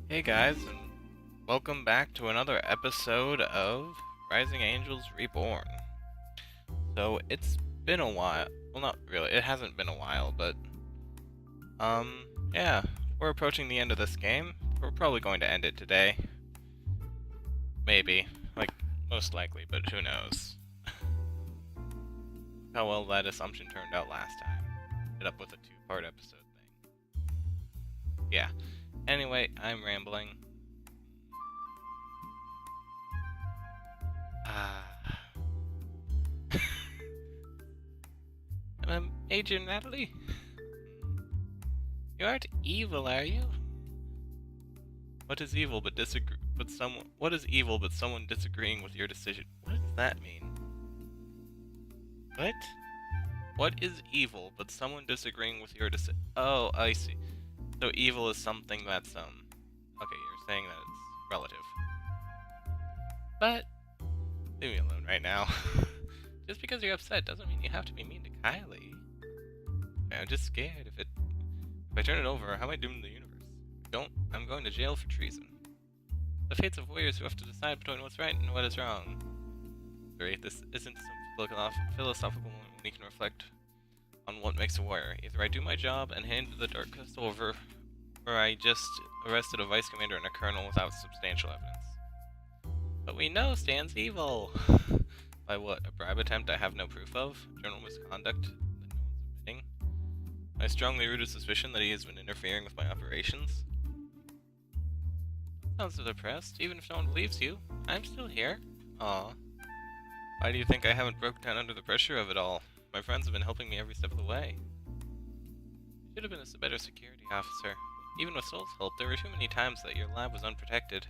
Hey guys, and welcome back to another episode of Rising Angels Reborn. So it's been a while. Well, not really. It hasn't been a while, but yeah, we're approaching the end of this game. We're probably going to end it today. Maybe, like most likely, but who knows? How well that assumption turned out last time. Ended up with a two-part episode thing. Yeah. Anyway, I'm rambling. Agent Natalie? You aren't evil, are you? What is evil but someone disagreeing with your decision? What does that mean? What? What is evil but someone disagreeing with your decision? Oh, I see. So evil is something that's okay, you're saying that it's relative. But leave me alone right now. Just because you're upset doesn't mean you have to be mean to Kylie. I'm just scared if I turn it over, how am I doomed the universe? If I don't, I'm going to jail for treason. The fates of warriors who have to decide between what's right and what is wrong. Sorry, this isn't some philosophical moment when you can reflect on what makes a warrior. Either I do my job and hand the dark crystal over, or I just arrested a vice commander and a colonel without substantial evidence. But we know Stan's evil! By what? A bribe attempt I have no proof of? General misconduct that no one's admitting? I strongly root a suspicion that he has been interfering with my operations. Sounds depressed. Even if no one believes you, I'm still here. Aw. Why do you think I haven't broken down under the pressure of it all? My friends have been helping me every step of the way. You should have been a better security officer. Even with Soul's help, there were too many times that your lab was unprotected.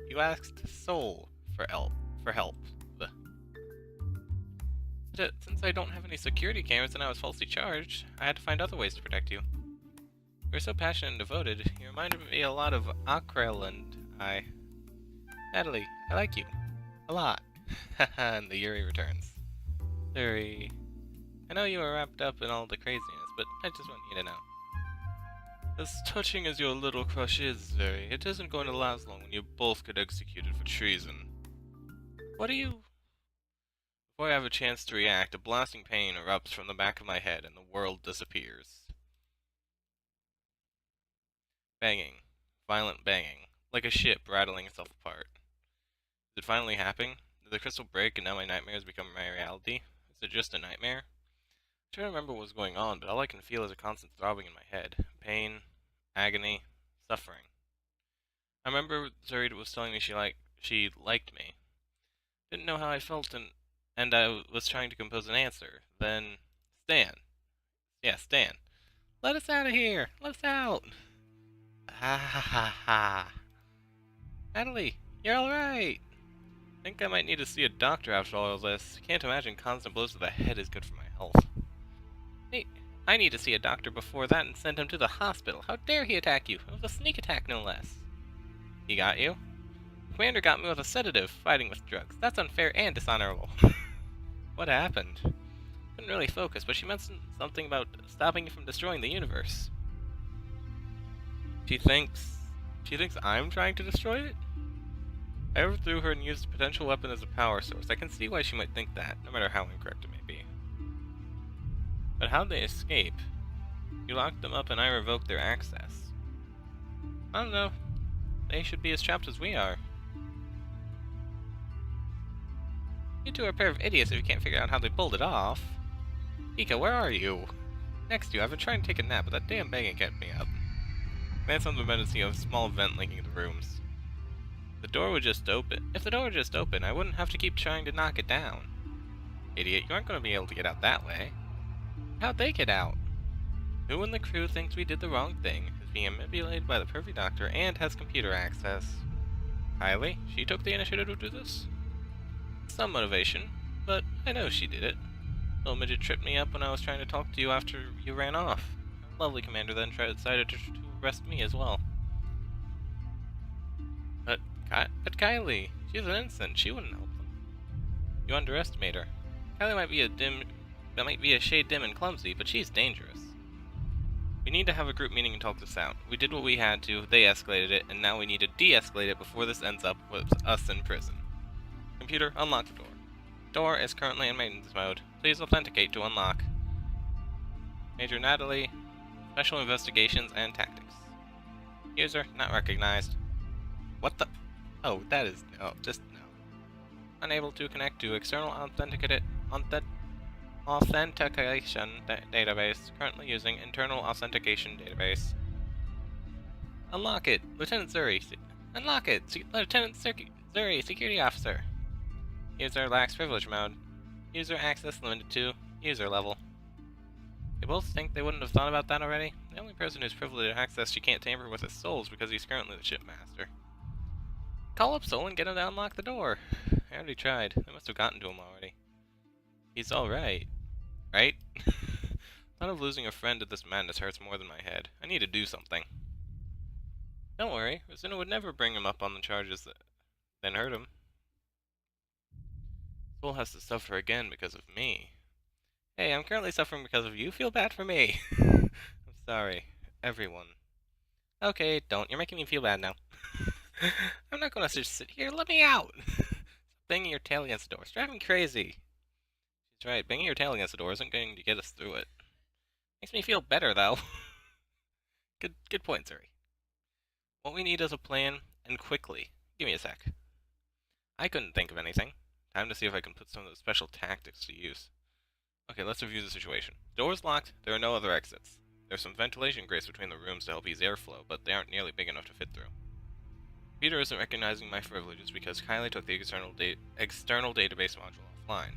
You asked Soul for help. But since I don't have any security cameras and I was falsely charged, I had to find other ways to protect you. You were so passionate and devoted, you reminded me a lot of Akrel and I... Natalie, I like you. A lot. Haha, and the Yuri returns. Yuri... I know you were wrapped up in all the craziness, but I just want you to know. As touching as your little crush is, Yuri, it isn't going to last long when you both get executed for treason. What are you... Before I have a chance to react, a blasting pain erupts from the back of my head and the world disappears. Banging. Violent banging. Like a ship rattling itself apart. Is it finally happening? Did the crystal break and now my nightmares become my reality? Is it just a nightmare? I try to remember what was going on, but all I can feel is a constant throbbing in my head. Pain, agony, suffering. I remember Zuri was telling me she liked me. Didn't know how I felt and I was trying to compose an answer. Then, Stan. Yeah, Stan. Let us out of here! Let us out! Ha ha ha ha. Natalie, you're alright! Think I might need to see a doctor after all of this. Can't imagine constant blows to the head is good for my health. Hey, I need to see a doctor before that and send him to the hospital. How dare he attack you? It was a sneak attack, no less. He got you? The commander got me with a sedative, fighting with drugs. That's unfair and dishonorable. What happened? Couldn't really focus, but she mentioned something about stopping you from destroying the universe. She thinks I'm trying to destroy it? I overthrew her and used a potential weapon as a power source. I can see why she might think that, no matter how incorrect it may be. But how'd they escape? You locked them up and I revoked their access. I don't know. They should be as trapped as we are. You two are a pair of idiots if you can't figure out how they pulled it off. Ika, where are you? Next to you, I've been trying to take a nap, but that damn banging kept me up. Glance on the bed and see a small vent linking the rooms. If the door would just open, I wouldn't have to keep trying to knock it down. Idiot, you aren't going to be able to get out that way. How'd they get out? Who in the crew thinks we did the wrong thing, is being manipulated by the perfect doctor, and has computer access? Kylie, she took the initiative to do this? Some motivation, but I know she did it. Little midget tripped me up when I was trying to talk to you after you ran off. Our lovely commander then decided to arrest me as well. But Kylie, she's an innocent. She wouldn't help them. You underestimate her. Kylie might be a shade dim and clumsy, but she's dangerous. We need to have a group meeting and talk this out. We did what we had to, they escalated it, and now we need to de-escalate it before this ends up with us in prison. Computer, unlock the door. Door is currently in maintenance mode. Please authenticate to unlock. Major Natalie, Special Investigations and Tactics. User not recognized. What the? Oh, that is no, just no. Unable to connect to external authentication database. Currently using internal authentication database. Unlock it, Lieutenant Zuri. Unlock it, Lieutenant Zuri, security officer. User lacks privilege mode. User access limited to user level. They both think they wouldn't have thought about that already. The only person who's privileged access she can't tamper with is Soul because he's currently the shipmaster. Call up Soul and get him to unlock the door. I already tried. They must have gotten to him already. He's alright. Right? Thought of losing a friend at this madness hurts more than my head. I need to do something. Don't worry. Rosina would never bring him up on the charges that then hurt him. Soul has to suffer again because of me. Hey, I'm currently suffering because of you. Feel bad for me. I'm sorry. Everyone. Okay, don't. You're making me feel bad now. I'm not gonna just sit here. Let me out! Stop banging your tail against the door. It's driving me crazy. She's right. Banging your tail against the door isn't going to get us through it. Makes me feel better, though. Good point, Zuri. What we need is a plan, and quickly. Give me a sec. I couldn't think of anything. Time to see if I can put some of those special tactics to use. Okay, let's review the situation. Door's locked. There are no other exits. There's some ventilation grates between the rooms to help ease airflow, but they aren't nearly big enough to fit through. Peter isn't recognizing my privileges because Kylie took the external database module offline.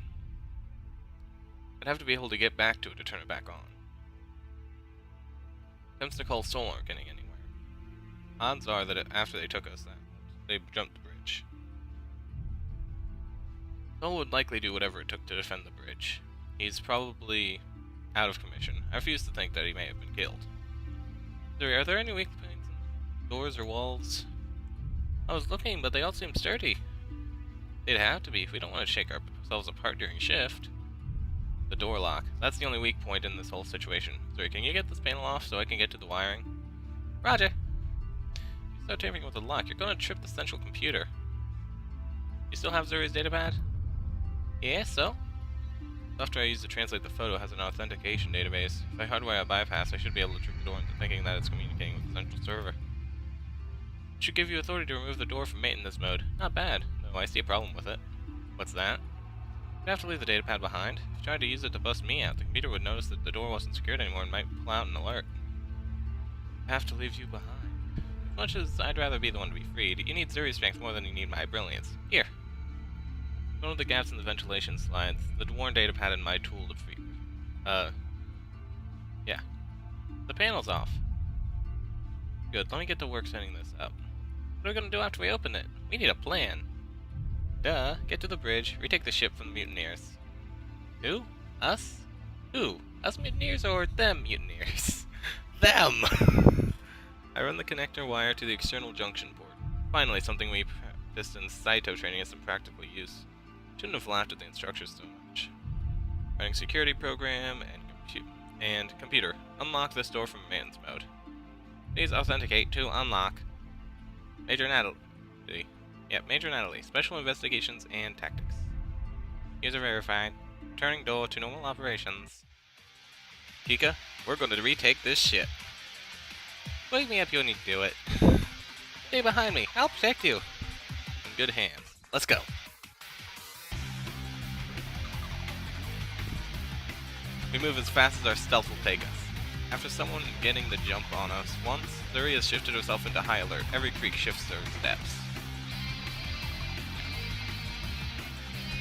I'd have to be able to get back to it to turn it back on. Attempts to call Soul aren't getting anywhere. Odds are that after they took us, they jumped the bridge. Soul would likely do whatever it took to defend the bridge. He's probably out of commission. I refuse to think that he may have been killed. Zuri, are there any weak points in doors or walls? I was looking, but they all seem sturdy. They'd have to be if we don't want to shake ourselves apart during shift. The door lock. That's the only weak point in this whole situation. Zuri, can you get this panel off so I can get to the wiring? Roger. If you start tampering with the lock, you're going to trip the central computer. You still have Zuri's datapad? Yeah, so? The software I use to translate the photo has an authentication database. If I hardwire a bypass, I should be able to trick the door into thinking that it's communicating with the central server. It should give you authority to remove the door from maintenance mode. Not bad, though I see a problem with it. What's that? You'd have to leave the datapad behind. If you tried to use it to bust me out, the computer would notice that the door wasn't secured anymore and might pull out an alert. I have to leave you behind. As much as I'd rather be the one to be freed, you need Zuri's strength more than you need my brilliance. Here. One of the gaps in the ventilation slides, the worn datapad and my tool to free. Yeah. The panel's off. Good, let me get to work setting this up. What are we gonna do after we open it? We need a plan. Duh, get to the bridge, retake the ship from the mutineers. Who? Us? Who? Us mutineers or them mutineers? Them! I run the connector wire to the external junction port. Finally, something we practiced in Saito training has some practical use. Shouldn't have laughed at the instructions so much. Running security program and computer. Unlock this door from maintenance mode. Please authenticate to unlock. Major Natalie. Yep, Major Natalie. Special Investigations and Tactics. User verified. Returning door to normal operations. Kika, we're going to retake this ship. Wake me up when you do it. Stay behind me. I'll protect you. In good hands. Let's go. We move as fast as our stealth will take us. After someone getting the jump on us once, Zuri has shifted herself into high alert. Every creak shifts her steps.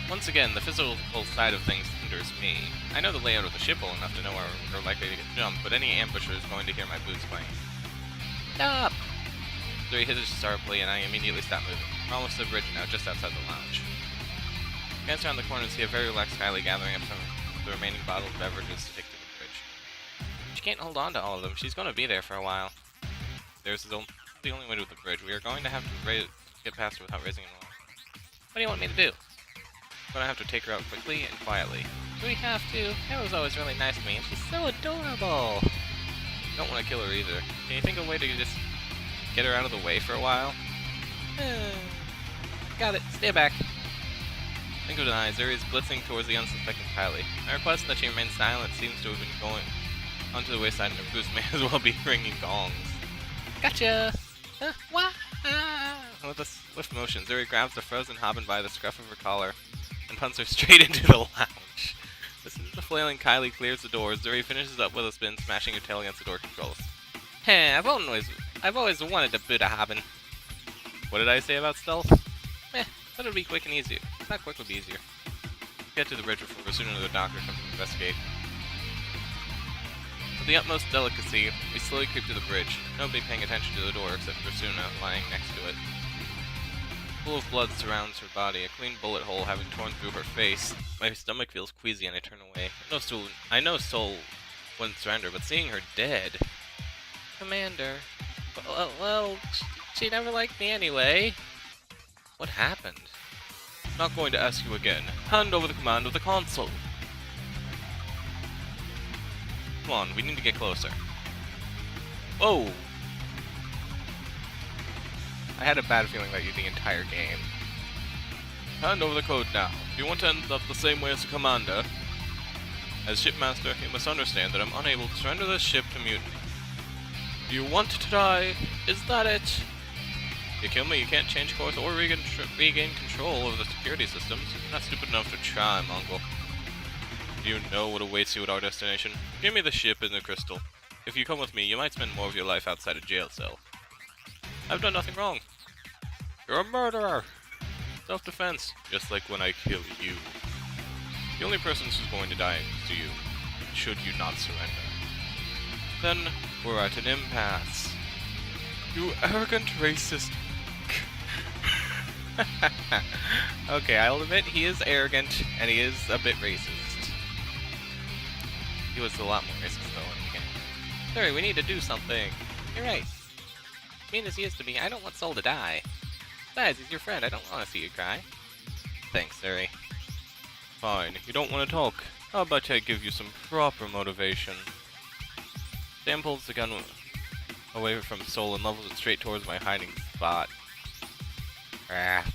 Once again, the physical side of things hinders me. I know the layout of the ship well enough to know where we're likely to get jumped, but any ambusher is going to hear my boots clank. Stop! Zuri hits sharply, and I immediately stop moving. We're almost to the bridge now, just outside the lounge. I glance around the corner and see a very relaxed Kylie gathering up some of the remaining bottled beverages to take to the bridge. She can't hold on to all of them. She's going to be there for a while. There's the only way to the bridge. We are going to have to get past her without raising an alarm. What do you want me to do? I'm going to have to take her out quickly and quietly. Do we have to? That was always really nice to me, and she's so adorable. Don't want to kill her either. Can you think of a way to just get her out of the way for a while? Got it. Stay back. Think of the eyes. Zuri is blitzing towards the unsuspecting Kylie. My request that she remain silent seems to have been going onto the wayside, and her boost may as well be ringing gongs. Gotcha! With a swift motion, Zuri grabs the frozen Hobbin by the scruff of her collar and punts her straight into the lounge. As soon as the flailing Kylie clears the door, Zuri finishes up with a spin, smashing her tail against the door controls. Heh, I've always wanted to boot a Hobbin. What did I say about stealth? Meh, but it'll be quick and easier. Not quick would be easier. Get to the bridge before sooner the doctor comes to investigate. With the utmost delicacy, we slowly creep to the bridge, nobody paying attention to the door except Rasuna lying next to it. A pool of blood surrounds her body, a clean bullet hole having torn through her face. My stomach feels queasy and I turn away. I know Soul wouldn't surrender, but seeing her dead... Commander... Well, she never liked me anyway. What happened? Not going to ask you again. Hand over the command of the console. Come on, we need to get closer. Whoa! I had a bad feeling about you the entire game. Hand over the code now. If you want to end up the same way as the commander, as shipmaster, you must understand that I'm unable to surrender this ship to mutiny. Do you want to die? Is that it? You kill me, you can't change course or regain control over the security systems. You're not stupid enough to try, Mongol. Do you know what awaits you at our destination? Give me the ship and the crystal. If you come with me, you might spend more of your life outside a jail cell. I've done nothing wrong. You're a murderer! Self-defense, just like when I kill you. The only person who's going to die is you, should you not surrender. Then, we're at an impasse. You arrogant racist... Okay, I'll admit he is arrogant, and he is a bit racist. He was a lot more racist though in the beginning. Sorry, we need to do something. You're right. Mean as he is to me, I don't want Soul to die. Besides, he's your friend, I don't want to see you cry. Thanks, Zuri. Fine, you don't want to talk. How about I give you some proper motivation? Sam pulls the gun away from Soul and levels it straight towards my hiding spot. Crap.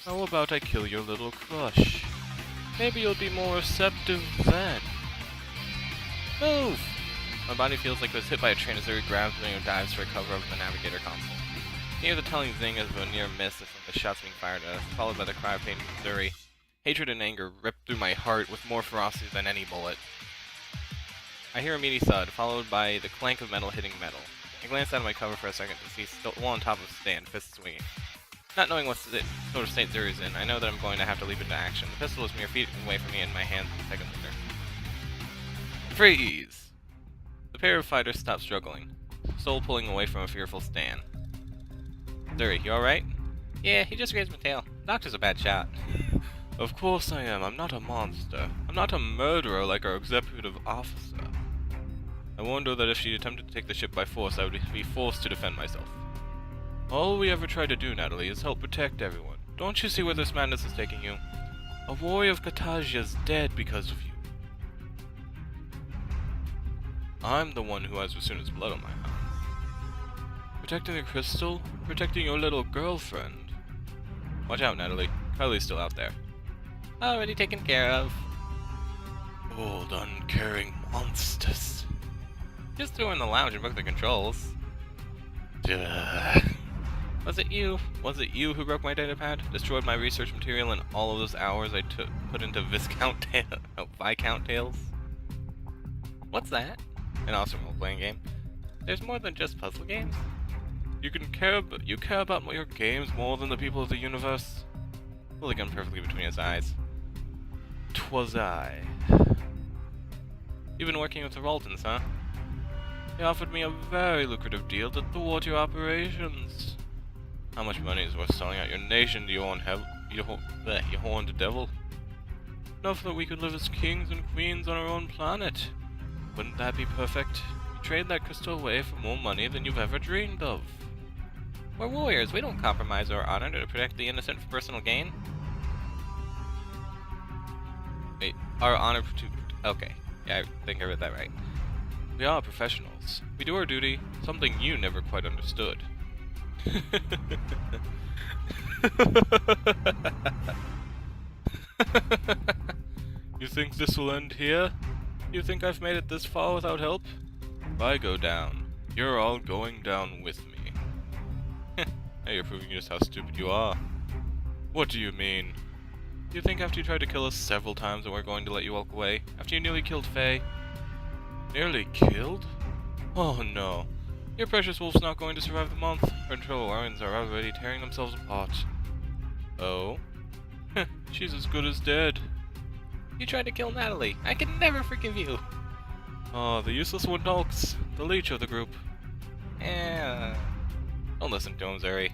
How about I kill your little crush? Maybe you'll be more receptive then. Move! My body feels like it was hit by a train as Zuri grabs me and dives for cover of the navigator console. I hear the telling zing of a near miss from the shots being fired at us, followed by the cry of pain from Zuri. Hatred and anger rip through my heart with more ferocity than any bullet. I hear a meaty thud, followed by the clank of metal hitting metal. I glance out of my cover for a second to see Stoll on top of the stand, fists swinging. Not knowing what sort of state Zuri's in, I know that I'm going to have to leap into action. The pistol is mere feet away from me and my hands a second later. Freeze! The pair of fighters stop struggling, Soul pulling away from a fearful Stan. Zuri, you alright? Yeah, he just grazed my tail. Doctor's a bad shot. Of course I am. I'm not a monster. I'm not a murderer like our executive officer. I warned her that if she attempted to take the ship by force, I would be forced to defend myself. All we ever try to do, Natalie, is help protect everyone. Don't you see where this madness is taking you? A warrior of Kataja is dead because of you. I'm the one who has Rasuna's blood on my hands. Protecting the crystal? Protecting your little girlfriend. Watch out, Natalie. Kylie's still out there. Already taken care of. Old, uncaring monsters. Just threw her in the lounge and broke the controls. Duh. Was it you? Was it you who broke my datapad? Destroyed my research material and all of those hours I put into Viscount Tales? What's that? An awesome role-playing game. There's more than just puzzle games? You care about your games more than the people of the universe? Pulled the gun perfectly between his eyes. 'Twas I. You've been working with the Raltons, huh? They offered me a very lucrative deal to thwart your operations. How much money is worth selling out your nation to you horned devil? Enough that we could live as kings and queens on our own planet. Wouldn't that be perfect? You trade that crystal away for more money than you've ever dreamed of. We're warriors. We don't compromise our honor to protect the innocent for personal gain. Wait, our honor to... Okay. Yeah, I think I read that right. We are professionals. We do our duty, something you never quite understood. You think this will end here? You think I've made it this far without help? If I go down, you're all going down with me. Now you're proving just how stupid you are. What do you mean? Do you think after you tried to kill us several times that we're going to let you walk away? After you nearly killed Faye? Nearly killed? Oh no. Your precious wolf's not going to survive the month. Her internal organs are already tearing themselves apart. Oh? She's as good as dead. You tried to kill Natalie. I can never forgive you. Oh, the useless one talks. The leech of the group. Don't listen to him, Zuri.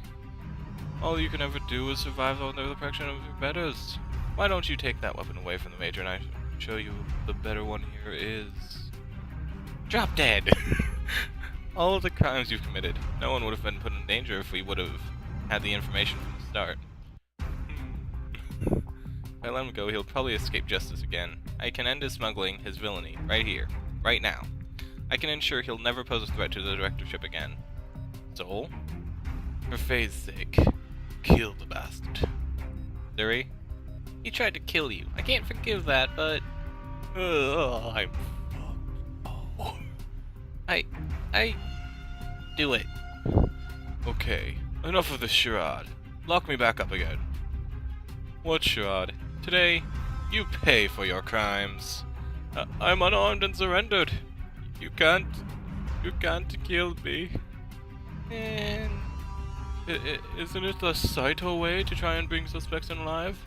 All you can ever do is survive under the protection of your betters. Why don't you take that weapon away from the Major and I show you the better one here is? Drop dead! All of the crimes you've committed. No one would have been put in danger if we would have had the information from the start. If I let him go, he'll probably escape justice again. I can end his smuggling, his villainy, right here, right now. I can ensure he'll never pose a threat to the directorship again. So, for Faye's sake, kill the bastard. Zuri? He tried to kill you. I can't forgive that, but... I'm fucked. I... do it. Okay, enough of this charade. Lock me back up again. What charade? Today, you pay for your crimes. I'm unarmed and surrendered. You can't kill me. And... isn't it the Saito way to try and bring suspects in alive?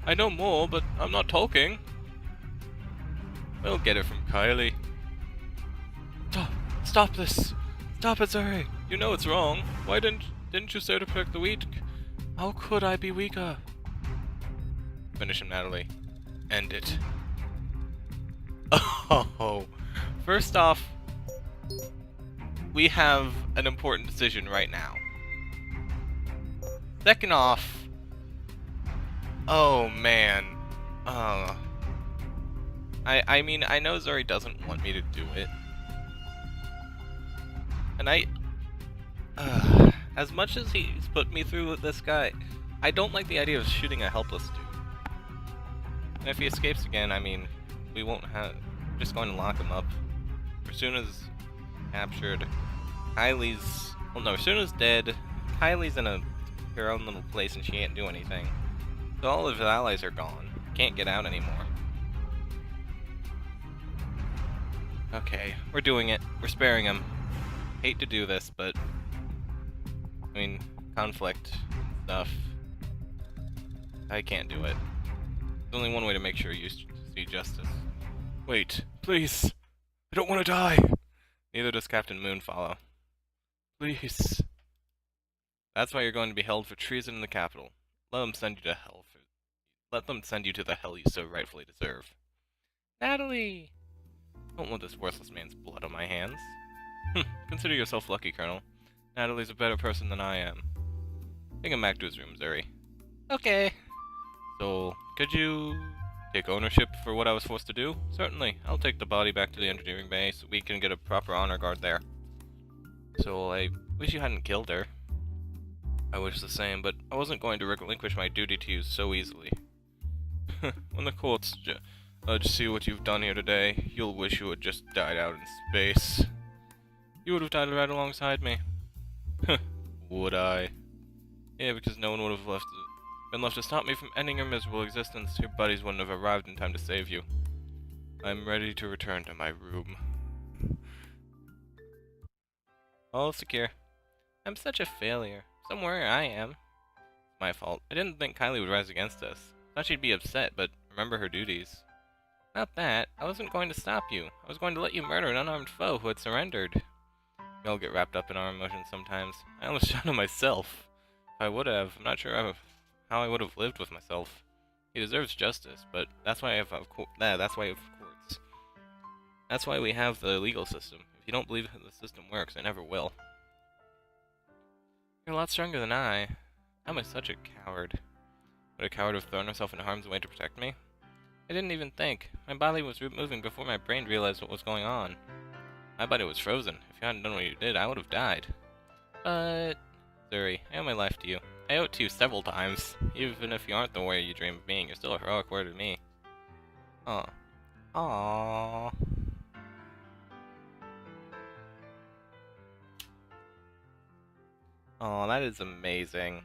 I know more, but I'm not talking. We'll get it from Kylie. Stop this! Stop it, Zuri! You know it's wrong. Why didn't you say to protect the weak? How could I be weaker? Finish him, Natalie. End it. Oh, first off, we have an important decision right now. Second off, oh man, I mean, I know Zuri doesn't want me to do it, and as much as he's put me through with this guy, I don't like the idea of shooting a helpless dude. And if he escapes again, I mean, we won't have, we're just going to lock him up. As soon as captured, Kylie's, well no, as soon as dead, Kylie's in her own little place and she can't do anything. So all of his allies are gone. Can't get out anymore. Okay, we're doing it. We're sparing him. Hate to do this, but I mean, conflict stuff. I can't do it. There's only one way to make sure you see justice. Wait, please. I don't want to die. Neither does Captain Moonfollow. Please. That's why you're going to be held for treason in the capital. Let them send you to hell. Let them send you to the hell you so rightfully deserve. Natalie! Don't want this worthless man's blood on my hands. Consider yourself lucky, Colonel. Natalie's a better person than I am. Take him back to his room, Zuri. Okay. So, could you take ownership for what I was forced to do? Certainly. I'll take the body back to the engineering base so we can get a proper honor guard there. So, I wish you hadn't killed her. I wish the same, but I wasn't going to relinquish my duty to you so easily. When the courts see what you've done here today, you'll wish you had just died out in space. You would have died right alongside me. Would I? Yeah, because no one would have been left to stop me from ending your miserable existence. Your buddies wouldn't have arrived in time to save you. I'm ready to return to my room. All secure. I'm such a failure. Somewhere I am. My fault. I didn't think Kylie would rise against us. Thought she'd be upset, but remember her duties. Not that. I wasn't going to stop you. I was going to let you murder an unarmed foe who had surrendered. We all get wrapped up in our emotions sometimes. I almost shot him myself. If I would have, I'm not sure how I would have lived with myself. He deserves justice, but that's why I have that's why we have courts. That's why we have the legal system. If you don't believe the system works, I never will. You're a lot stronger than I. I'm such a coward. Would a coward have thrown herself in harm's way to protect me? I didn't even think. My body was moving before my brain realized what was going on. My body was frozen. If you hadn't done what you did, I would have died. But... Zuri, I owe my life to you. I owe it to you several times. Even if you aren't the warrior you dream of being, you're still a heroic warrior to me. Aw. Aww. Oh, that is amazing.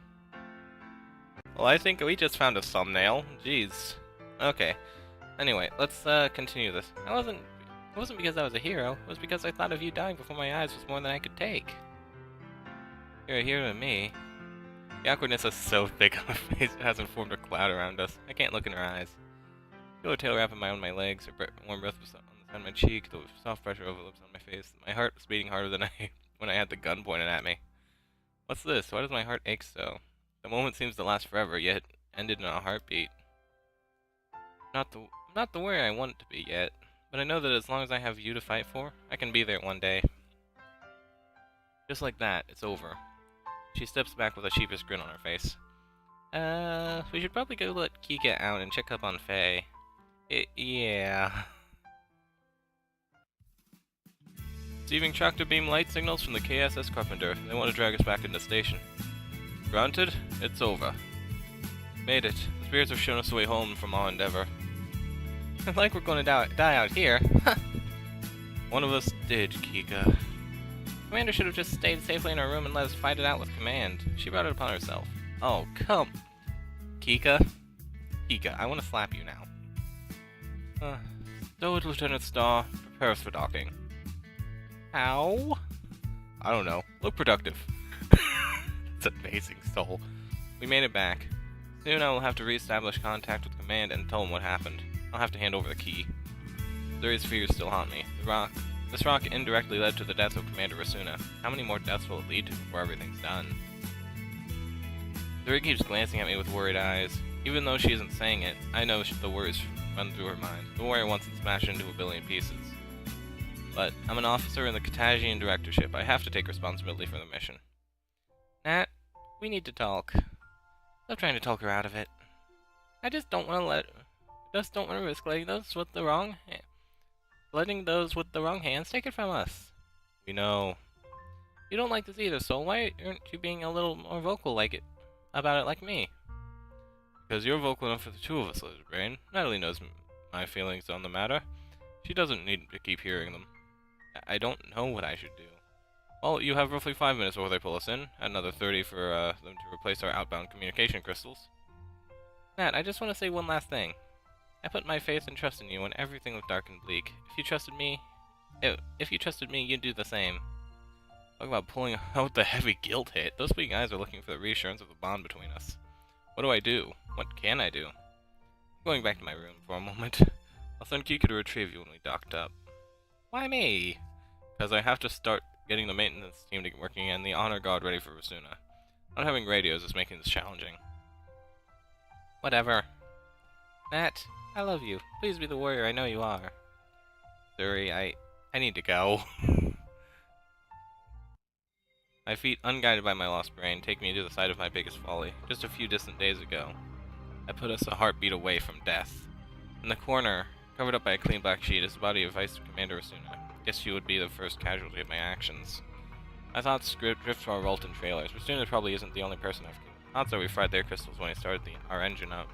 Well, I think we just found a thumbnail. Jeez. Okay. Anyway, let's continue this. It wasn't because I was a hero. It was because I thought of you dying before my eyes was more than I could take. You're a hero to me. The awkwardness is so thick on my face it hasn't formed a cloud around us. I can't look in her eyes. I feel her tail wrapping around my legs, her warm breath was on the side of my cheek, the soft pressure of her lips on my face. My heart was beating harder than when I had the gun pointed at me. What's this? Why does my heart ache so? The moment seems to last forever, yet ended in a heartbeat. I'm not the warrior I want it to be yet, but I know that as long as I have you to fight for, I can be there one day. Just like that, it's over. She steps back with a sheepish grin on her face. We should probably go let Kika out and check up on Faye. Yeah. Receiving tractor beam light signals from the KSS Carpenter. They want to drag us back into station. Granted, it's over. Made it. The spirits have shown us the way home from our endeavor. Like we're going to die out here. One of us did, Kika. Commander should have just stayed safely in her room and let us fight it out with command. She brought it upon herself. Oh, come. Kika? Kika, I want to slap you now. Stowed Lieutenant Starr. Prepare us for docking. How? I don't know. Look productive. It's amazing, soul. We made it back. Soon I will have to re-establish contact with command and tell them what happened. I'll have to hand over the key. Zuri's fears still haunt me. This rock indirectly led to the death of Commander Rasuna. How many more deaths will it lead to before everything's done? Zuri keeps glancing at me with worried eyes. Even though she isn't saying it, I know the words run through her mind. The warrior wants it smashed into a billion pieces. But I'm an officer in the Katagian directorship. I have to take responsibility for the mission. Nat, we need to talk. Stop trying to talk her out of it. I just don't want to risk letting those with the wrong hands take it from us. We know. You don't like this either, so why aren't you being a little more vocal about it like me? Because you're vocal enough for the two of us, Lizard Brain. Natalie knows my feelings on the matter. She doesn't need to keep hearing them. I don't know what I should do. Well, you have roughly 5 minutes before they pull us in. Another 30 for them to replace our outbound communication crystals. Nat, I just want to say one last thing. I put my faith and trust in you when everything looked dark and bleak. If you trusted me, you'd do the same. Talk about pulling out the heavy guilt hit. Those big eyes are looking for the reassurance of the bond between us. What do I do? What can I do? Going back to my room for a moment. I'll send Kika to retrieve you when we docked up. Why me? Because I have to start getting the maintenance team to get working and the honor guard ready for Rasuna. Not having radios is making this challenging. Whatever. Nat, I love you. Please be the warrior I know you are. Zuri, I need to go. My feet, unguided by my lost brain, take me to the site of my biggest folly. Just a few distant days ago, I put us a heartbeat away from death. In the corner, covered up by a clean black sheet, is the body of Vice Commander Rasuna. Guess she would be the first casualty of my actions. My thoughts drift to our Rolton trailers. Rasuna probably isn't the only person I've killed. Odds are we fried their crystals when I started our engine up.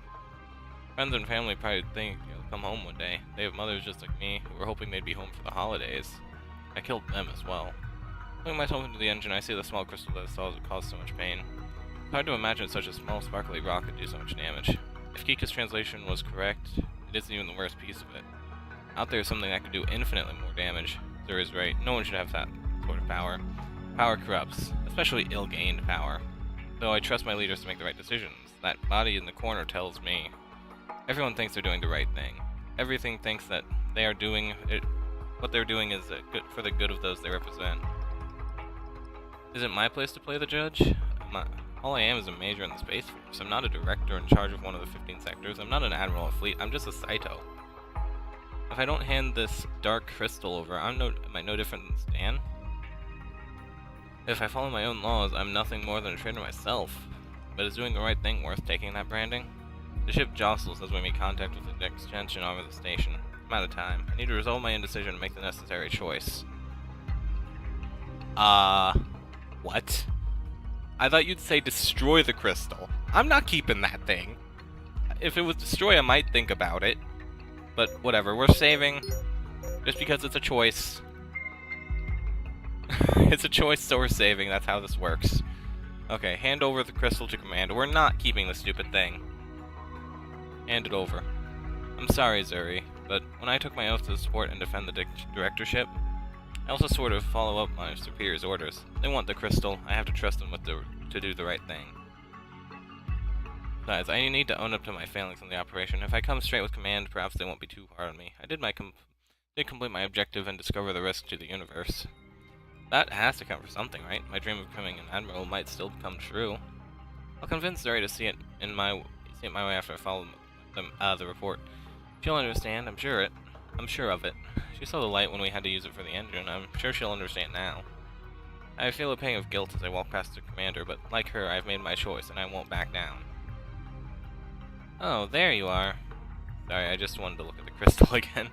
Friends and family probably think they'll come home one day. They have mothers just like me, who were hoping they'd be home for the holidays. I killed them as well. Putting myself into the engine, I see the small crystal that caused so much pain. It's hard to imagine such a small, sparkly rock could do so much damage. If Kika's translation was correct, it isn't even the worst piece of it. Out there is something that could do infinitely more damage. Zuri's right. No one should have that sort of power. Power corrupts, especially ill-gained power. Though I trust my leaders to make the right decisions, that body in the corner tells me. Everyone thinks they're doing the right thing. Everything thinks that they are doing it. What they're doing is good for the good of those they represent. Is it my place to play the judge? All I am is a major in the Space Force. I'm not a director in charge of one of the 15 sectors. I'm not an admiral of fleet. I'm just a Saito. If I don't hand this dark crystal over, am I no different than Stan? If I follow my own laws, I'm nothing more than a traitor myself. But is doing the right thing worth taking that branding? The ship jostles as we make contact with the extension over the station. I'm out of time. I need to resolve my indecision and make the necessary choice. What? I thought you'd say destroy the crystal. I'm not keeping that thing. If it was destroy, I might think about it. But whatever, we're saving. Just because it's a choice. It's a choice, so we're saving. That's how this works. Okay, hand over the crystal to Commander. We're not keeping the stupid thing. Hand it over. I'm sorry, Zuri, but when I took my oath to support and defend the directorship, I also sort of follow up my superior's orders. They want the crystal. I have to trust them to do the right thing. Besides, I need to own up to my failings in the operation. If I come straight with command, perhaps they won't be too hard on me. I did complete my objective and discover the risk to the universe. That has to count for something, right? My dream of becoming an admiral might still come true. I'll convince Zuri to see it my way after I follow the report. She'll understand. I'm sure of it. She saw the light when we had to use it for the engine. I'm sure she'll understand now. I feel a pang of guilt as I walk past the commander, but like her, I've made my choice and I won't back down. Oh, there you are. Sorry, I just wanted to look at the crystal again.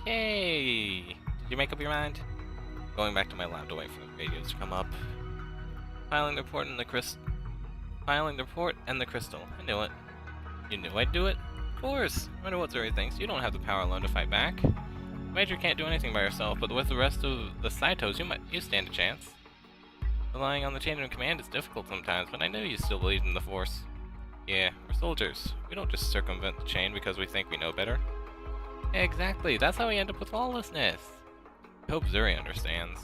Okay. Did you make up your mind? Going back to my lab to wait for the radios to come up. Filing the report and the crystal. I knew it. You knew I'd do it? Of course. No matter what Zuri thinks, you don't have the power alone to fight back. The Major can't do anything by herself, but with the rest of the Saitos, you stand a chance. Relying on the chain of command is difficult sometimes, but I know you still believe in the Force. Yeah, we're soldiers. We don't just circumvent the chain because we think we know better. Exactly, that's how we end up with lawlessness. I hope Zuri understands.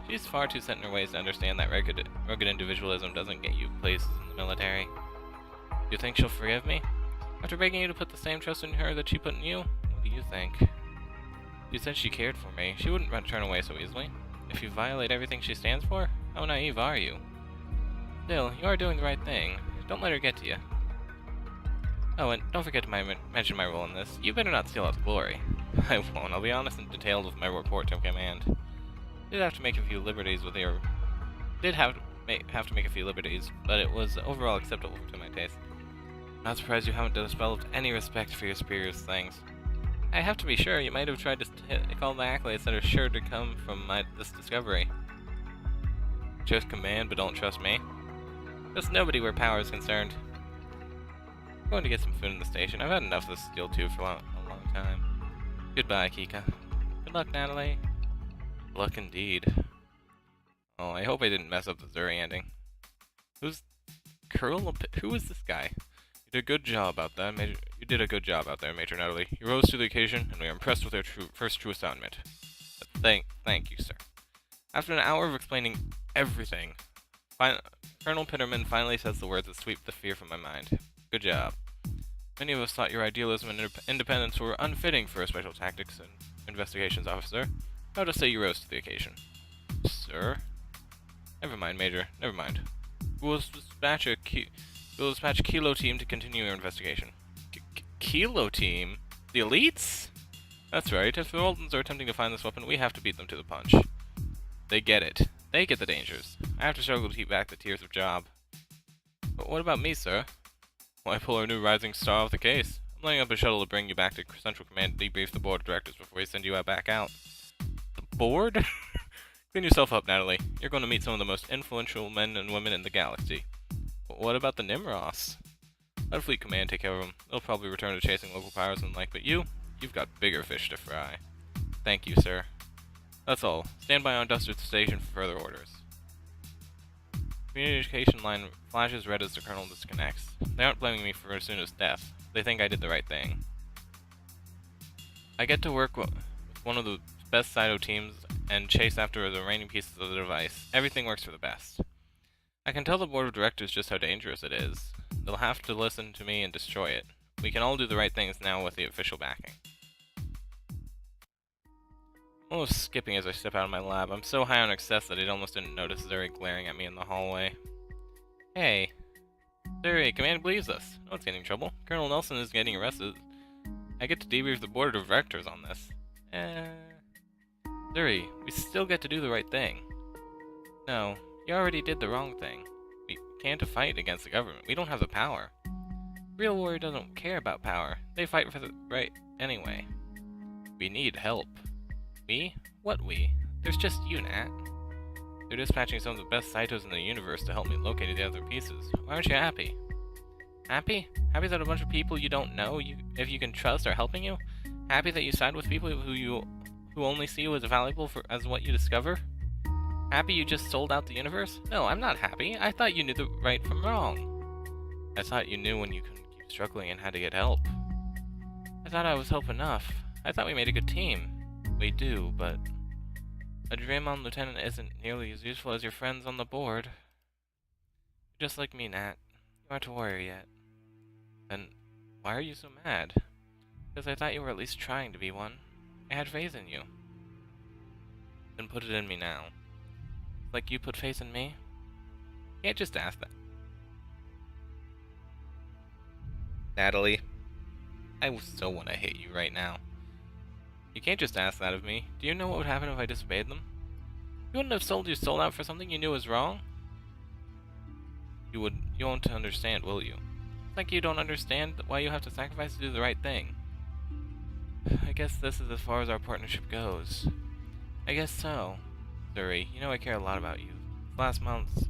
She's far too set in her ways to understand that rugged individualism doesn't get you places in the military. You think she'll forgive me? After begging you to put the same trust in her that she put in you? What do you think? You said she cared for me. She wouldn't turn away so easily. If you violate everything she stands for, how naive are you? Still, you are doing the right thing. Don't let her get to you. Oh, and don't forget to mention my role in this. You better not steal out the glory. I won't. I'll be honest and detailed with my report to command. Did have to make a few liberties, but it was overall acceptable to my taste. Not surprised you haven't developed any respect for your superior's things. I have to be sure. You might have tried to call the accolades that are sure to come from this discovery. Trust command, but don't trust me. Trust nobody where power is concerned. I'm going to get some food in the station. I've had enough of this steel tube for a long time. Goodbye, Kika. Good luck, Natalie. Luck indeed. Oh, I hope I didn't mess up the Zuri ending. Who is this guy? You did a good job out there, Major. You did a good job out there, Major Natalie. You rose to the occasion, and we are impressed with your first true assignment. Thank you, sir. After an hour of explaining everything, Colonel Pitterman finally says the words that sweep the fear from my mind. Good job. Many of us thought your idealism and independence were unfitting for a special tactics and investigations officer. Proud to say you rose to the occasion. Sir? Never mind, Major. Never mind. We'll dispatch a Kilo team to continue your investigation. Kilo team? The elites? That's right. If the Roldans are attempting to find this weapon, we have to beat them to the punch. They get it. They get the dangers. I have to struggle to keep back the tears of job. But what about me, sir? Why pull our new rising star off the case? I'm laying up a shuttle to bring you back to Central Command to debrief the board of directors before we send you back out. The board? Clean yourself up, Natalie. You're going to meet some of the most influential men and women in the galaxy. But what about the Nimros? Let Fleet Command take care of them. They'll probably return to chasing local powers and like, but you've got bigger fish to fry. Thank you, sir. That's all. Stand by on Duster Station for further orders. Communication line flashes red as the Colonel disconnects. They aren't blaming me for Asuna's death. They think I did the right thing. I get to work with one of the best Saito teams and chase after the remaining pieces of the device. Everything works for the best. I can tell the board of directors just how dangerous it is. They'll have to listen to me and destroy it. We can all do the right things now with the official backing. I'm almost skipping as I step out of my lab. I'm so high on excess that I almost didn't notice Zuri glaring at me in the hallway. Hey. Zuri, command believes us. No one's getting in trouble. Colonel Nelson is getting arrested. I get to debrief the board of directors on this. Zuri, we still get to do the right thing. No, you already did the wrong thing. We can't fight against the government. We don't have the power. Real warrior doesn't care about power. They fight for the right anyway. We need help. We? What we? There's just you, Nat. They're dispatching some of the best Saitos in the universe to help me locate the other pieces. Why aren't you happy? Happy? Happy that a bunch of people you don't know, if you can trust, are helping you? Happy that you side with people who only see you as valuable as what you discover? Happy you just sold out the universe? No, I'm not happy. I thought you knew the right from wrong. I thought you knew when you couldn't keep struggling and had to get help. I thought I was help enough. I thought we made a good team. We do, but a Draymond lieutenant isn't nearly as useful as your friends on the board. Just like me, Nat. You aren't a warrior yet. Then why are you so mad? Because I thought you were at least trying to be one. I had faith in you. Then put it in me now. Like you put faith in me? You can't just ask that. Natalie, I so want to hit you right now. You can't just ask that of me. Do you know what would happen if I disobeyed them? You wouldn't have sold your soul out for something you knew was wrong? You won't understand, will you? It's like you don't understand why you have to sacrifice to do the right thing. I guess this is as far as our partnership goes. I guess so. Zuri, you know I care a lot about you. Last month...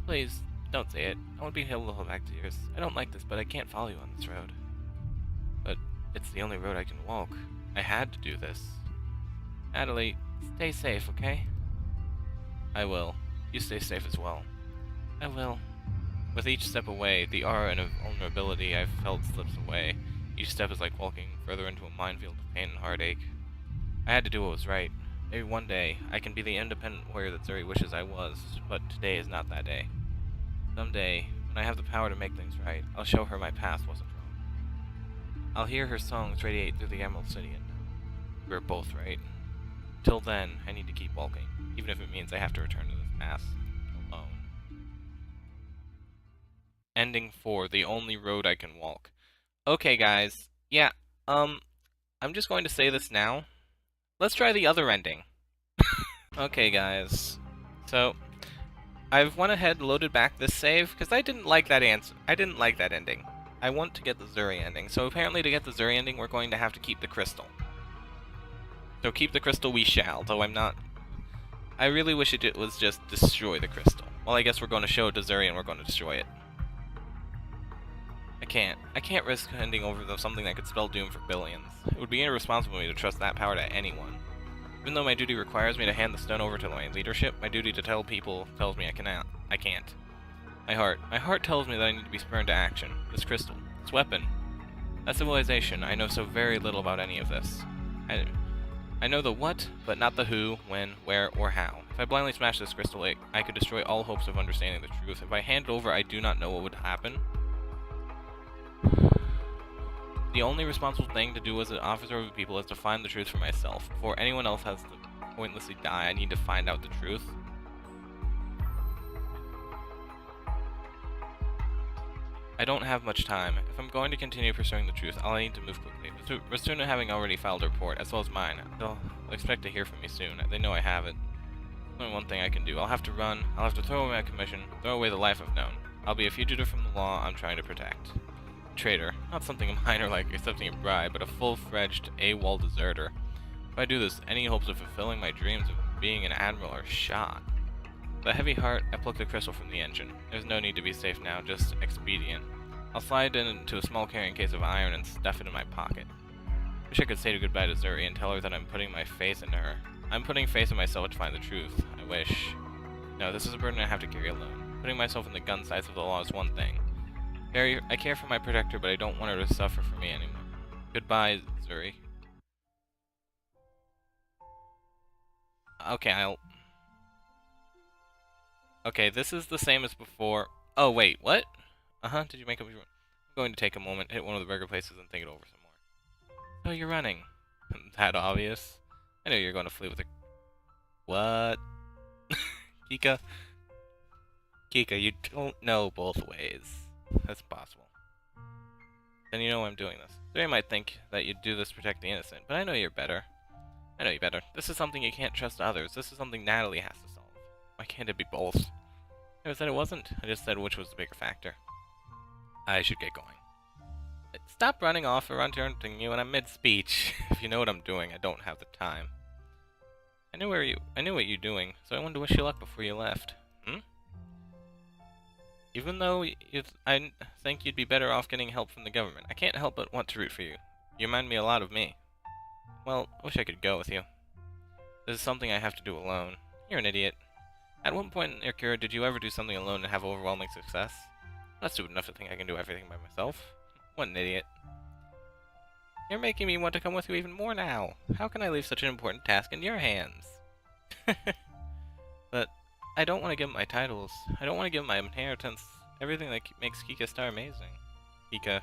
Please, don't say it. I won't be able to hold back tears. I don't like this, but I can't follow you on this road. But it's the only road I can walk. I had to do this. Natalie, stay safe, okay? I will. You stay safe as well. I will. With each step away, the aura and vulnerability I've felt slips away. Each step is like walking further into a minefield of pain and heartache. I had to do what was right. Maybe one day, I can be the independent warrior that Zuri wishes I was, but today is not that day. Someday, when I have the power to make things right, I'll show her my path wasn't wrong. I'll hear her songs radiate through the Emerald City and know we're both right. Till then, I need to keep walking, even if it means I have to return to this path alone. Ending 4, the only road I can walk. Okay, guys. Yeah, I'm just going to say this now. Let's try the other ending. Okay, guys. So, I've went ahead and loaded back this save, because I didn't like that answer. I didn't like that ending. I want to get the Zuri ending. So apparently to get the Zuri ending, we're going to have to keep the crystal. So keep the crystal we shall, though I'm not... I really wish it was just destroy the crystal. Well, I guess we're going to show it to Zuri and we're going to destroy it. I can't risk handing over something that could spell doom for billions. It would be irresponsible of me to trust that power to anyone. Even though my duty requires me to hand the stone over to my leadership, my duty to tell people tells me I cannot. I can't. My heart tells me that I need to be spurred to action. This crystal, this weapon, that civilization, I know so very little about any of this. I know the what, but not the who, when, where, or how. If I blindly smash this crystal, I could destroy all hopes of understanding the truth. If I hand it over, I do not know what would happen. The only responsible thing to do as an officer of the people is to find the truth for myself. Before anyone else has to pointlessly die, I need to find out the truth. I don't have much time. If I'm going to continue pursuing the truth, I'll need to move quickly. Rasuna having already filed a report, as well as mine, they'll expect to hear from me soon. They know I have it. There's only one thing I can do. I'll have to run, I'll have to throw away my commission, throw away the life I've known. I'll be a fugitive from the law I'm trying to protect. Traitor. Not something minor like accepting a bribe, but a full-fledged AWOL deserter. If I do this, any hopes of fulfilling my dreams of being an admiral are shot. With a heavy heart, I pluck the crystal from the engine. There's no need to be safe now, just expedient. I'll slide it into a small carrying case of iron and stuff it in my pocket. Wish I could say goodbye to Zuri and tell her that I'm putting my faith in her. I'm putting faith in myself to find the truth. I wish. No, this is a burden I have to carry alone. Putting myself in the gun sights of the law is one thing. I care for my protector, but I don't want her to suffer for me anymore. Goodbye, Zuri. Okay, Okay, this is the same as before. Oh, wait, what? Did you make up your... I'm going to take a moment, hit one of the burger places, and think it over some more. Oh, you're running. That obvious. I knew you were going to flee with a... What? Kika? Kika, you don't know both ways. That's possible. Then you know why I'm doing this. They might think that you'd do this to protect the innocent, but I know you're better. I know you better. This is something you can't trust others. This is something Natalie has to solve. Why can't it be both? I never said it wasn't. I just said which was the bigger factor. I should get going. Stop running off or interrupting you when I'm mid-speech. If you know what I'm doing, I don't have the time. I knew what you're doing, so I wanted to wish you luck before you left. Hmm? Even though I think you'd be better off getting help from the government, I can't help but want to root for you. You remind me a lot of me. Well, I wish I could go with you. This is something I have to do alone. You're an idiot. At one point in your career, did you ever do something alone and have overwhelming success? That's stupid enough to think I can do everything by myself. What an idiot. You're making me want to come with you even more now. How can I leave such an important task in your hands? But I don't want to give him my titles. I don't want to give him my inheritance. Everything that makes Kika Star amazing. Kika,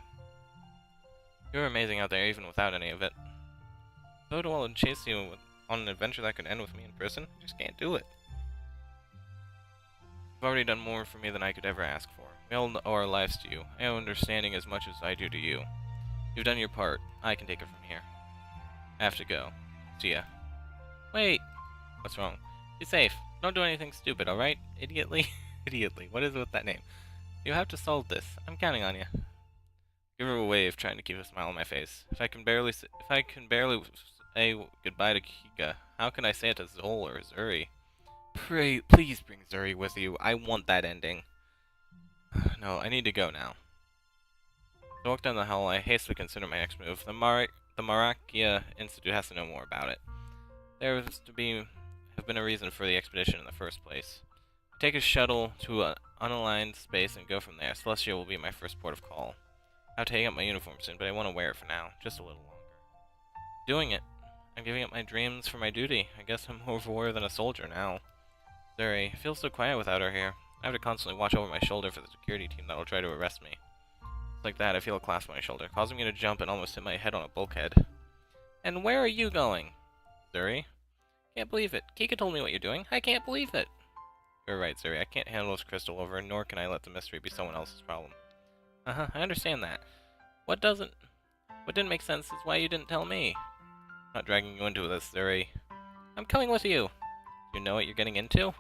you're amazing out there even without any of it. Go to all and chase you on an adventure that could end with me in prison? I just can't do it. You've already done more for me than I could ever ask for. We all owe our lives to you. I owe understanding as much as I do to you. You've done your part. I can take it from here. I have to go. See ya. Wait! What's wrong? Be safe. Don't do anything stupid, alright? Idiotly? Idiotly. What is it with that name? You have to solve this. I'm counting on you. Give her a wave, trying to keep a smile on my face. If I can barely say goodbye to Kika, how can I say it to Zol or Zuri? Please bring Zuri with you. I want that ending. No, I need to go now. I walk down the hall. I hastily consider my next move. The Marakia Institute has to know more about it. There has to have been a reason for the expedition in the first place. I take a shuttle to an unaligned space and go from there. Celestia will be my first port of call. I'll take up my uniform soon, but I want to wear it for now, just a little longer. Doing it. I'm giving up my dreams for my duty. I guess I'm more of a warrior than a soldier now. Zuri, it feels so quiet without her here. I have to constantly watch over my shoulder for the security team that will try to arrest me. Like that, I feel a clasp on my shoulder, causing me to jump and almost hit my head on a bulkhead. And where are you going? Zuri? Can't believe it. Kika told me what you're doing. I can't believe it. You're right, Zuri. I can't handle this crystal over, nor can I let the mystery be someone else's problem. I understand that. What didn't make sense is why you didn't tell me. I'm not dragging you into this, Zuri. I'm coming with you. You know what you're getting into?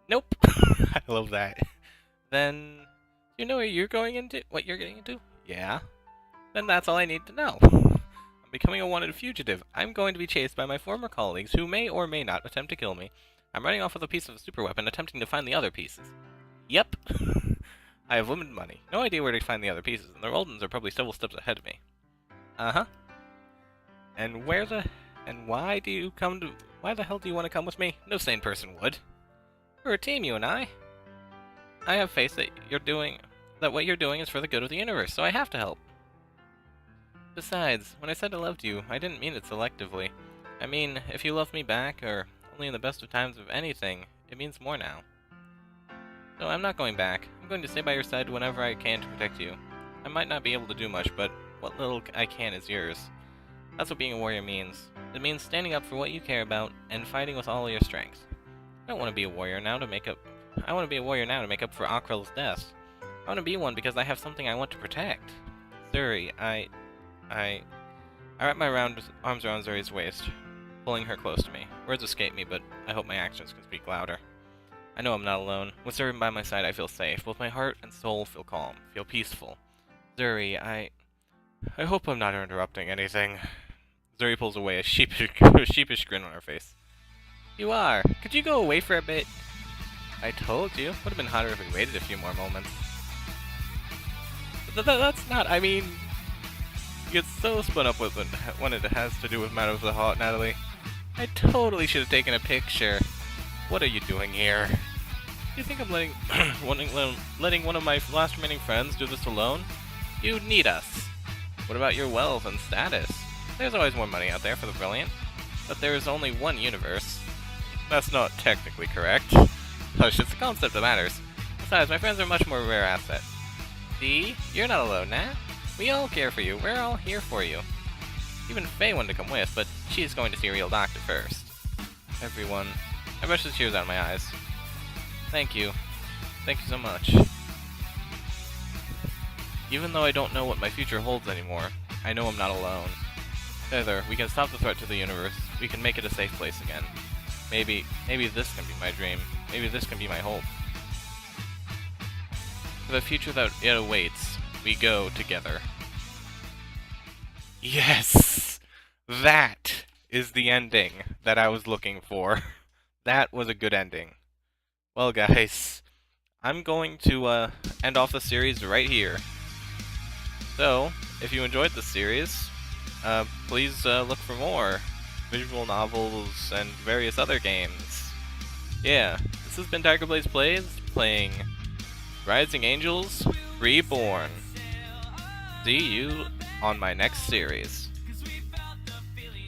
Nope. I love that. Then... you know what you're getting into? Yeah. Then that's all I need to know. I'm becoming a wanted fugitive. I'm going to be chased by my former colleagues who may or may not attempt to kill me. I'm running off with a piece of a super weapon, attempting to find the other pieces. Yep. I have limited money. No idea where to find the other pieces, and the Roldens are probably several steps ahead of me. And why the hell do you want to come with me? No sane person would. We're a team, you and I. I have faith that what you're doing is for the good of the universe, so I have to help. Besides, when I said I loved you, I didn't mean it selectively. I mean, if you love me back, or only in the best of times of anything, it means more now. So I'm not going back. I'm going to stay by your side whenever I can to protect you. I might not be able to do much, but what little I can is yours. That's what being a warrior means. It means standing up for what you care about, and fighting with all your strength. I don't want to be a warrior now to make up for Akrel's death. I want to be one because I have something I want to protect. Zuri, I wrap my arms around Zuri's waist, pulling her close to me. Words escape me, but I hope my actions can speak louder. I know I'm not alone. With Zuri by my side, I feel safe. Both my heart and soul feel calm, feel peaceful. Zuri, I hope I'm not interrupting anything. Zuri pulls away, a sheepish grin on her face. You are. Could you go away for a bit? I told you. Would have been hotter if we waited a few more moments. That's not, I mean... You get so spun up with when it has to do with matters of the heart, Natalie. I totally should have taken a picture. What are you doing here? You think I'm letting one of my last remaining friends do this alone? You need us. What about your wealth and status? There's always more money out there for the brilliant. But there is only one universe. That's not technically correct. Hush, it's the concept that matters. Besides, my friends are a much more rare asset. See? You're not alone, Nat. We all care for you. We're all here for you. Even Faye wanted to come with, but she's going to see a real doctor first. Everyone. I brushed the tears out of my eyes. Thank you. Thank you so much. Even though I don't know what my future holds anymore, I know I'm not alone. Together, we can stop the threat to the universe. We can make it a safe place again. Maybe this can be my dream. Maybe this can be my hope. For the future that it awaits, we go together. Yes! That is the ending that I was looking for. That was a good ending. Well, guys, I'm going to end off the series right here. So, if you enjoyed the series, please look for more visual novels and various other games. Yeah, this has been Tigerblaze Playz playing Rising Angels Reborn. See you on my next series.